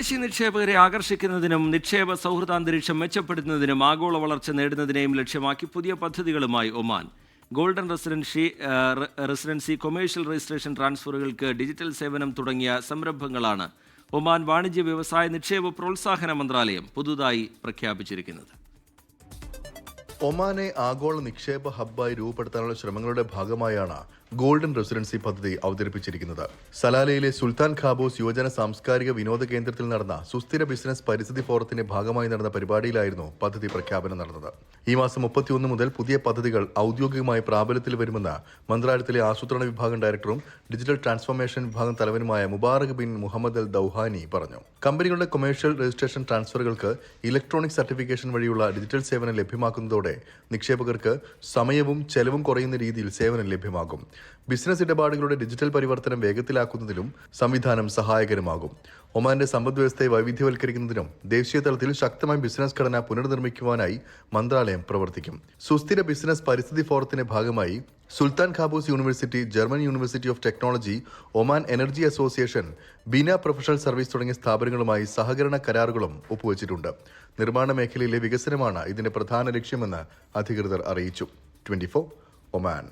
വിദേശി നിക്ഷേപകരെ ആകർഷിക്കുന്നതിനും നിക്ഷേപ സൗഹൃദാന്തരീക്ഷം മെച്ചപ്പെടുത്തുന്നതിനും ആഗോള വളർച്ച നേടുന്നതിനെയും ലക്ഷ്യമാക്കി പുതിയ പദ്ധതികളുമായി Oman. Golden residency commercial registration ട്രാൻസ്ഫറുകൾക്ക് ഡിജിറ്റൽ സേവനം തുടങ്ങിയ സംരംഭങ്ങളാണ് ഒമാൻ വാണിജ്യ വ്യവസായ നിക്ഷേപ പ്രോത്സാഹന മന്ത്രാലയം പുതുതായി പ്രഖ്യാപിച്ചിരിക്കുന്നത്. ഒമാനെ ആഗോള നിക്ഷേപ ഹബ്ബായി രൂപപ്പെടുത്താനുള്ള ശ്രമങ്ങളുടെ ഭാഗമായാണ് ഗോൾഡൻ റെസിഡൻസി പദ്ധതി അവതരിപ്പിച്ചിരിക്കുന്നത്. സലാലയിലെ സുൽത്താൻ ഖാബൂസ് യുവജന സാംസ്കാരിക വിനോദ കേന്ദ്രത്തിൽ നടന്ന സുസ്ഥിര ബിസിനസ് പരിസ്ഥിതി ഫോറത്തിന്റെ ഭാഗമായി നടന്ന പരിപാടിയിലായിരുന്നു പദ്ധതി പ്രഖ്യാപനം നടന്നത്. ഈ മാസം 31 മുതൽ പുതിയ പദ്ധതികൾ ഔദ്യോഗികമായി പ്രാബല്യത്തിൽ വരുമെന്ന് മന്ത്രാലയത്തിലെ ആസൂത്രണ വിഭാഗം ഡയറക്ടറും ഡിജിറ്റൽ ട്രാൻസ്ഫോർമേഷൻ വിഭാഗം തലവനുമായ മുബാറക് ബിൻ മുഹമ്മദ് അൽ ദൌഹാനി പറഞ്ഞു. കമ്പനികളുടെ കൊമേഴ്ഷ്യൽ രജിസ്ട്രേഷൻ ട്രാൻസ്ഫറുകൾക്ക് ഇലക്ട്രോണിക് സർട്ടിഫിക്കേഷൻ വഴിയുള്ള ഡിജിറ്റൽ സേവനം ലഭ്യമാക്കുന്നതോടെ നിക്ഷേപകർക്ക് സമയവും ചെലവും കുറയുന്ന രീതിയിൽ സേവനം ലഭ്യമാകും. ബിസിനസ് ഇടപാടുകളുടെ ഡിജിറ്റൽ പരിവർത്തനം വേഗത്തിലാക്കുന്നതിലും സംവിധാനം സഹായകരമാകും. ഒമാന്റെ സമ്പദ് വ്യവസ്ഥയെ വൈവിധ്യവൽക്കരിക്കുന്നതിനും ദേശീയ തലത്തിൽ ശക്തമായ ബിസിനസ് ഘടന പുനർനിർമ്മിക്കുവാനായി മന്ത്രാലയം പ്രവർത്തിക്കും. സുസ്ഥിര ബിസിനസ് പരിസ്ഥിതി ഫോറത്തിന്റെ ഭാഗമായി Sultan Qaboos university, German university of technology, Oman energy association, Beena professional service തുടങ്ങിയ സ്ഥാപനങ്ങളുമായി സഹകരണ കരാറുകളും ഒപ്പുവച്ചിട്ടുണ്ട്. നിർമ്മാണ മേഖലയിലെ വികസനമാണ് ഇതിന്റെ പ്രധാന ലക്ഷ്യമെന്ന് അധികൃതർ അറിയിച്ചു. 24 ഒമാൻ.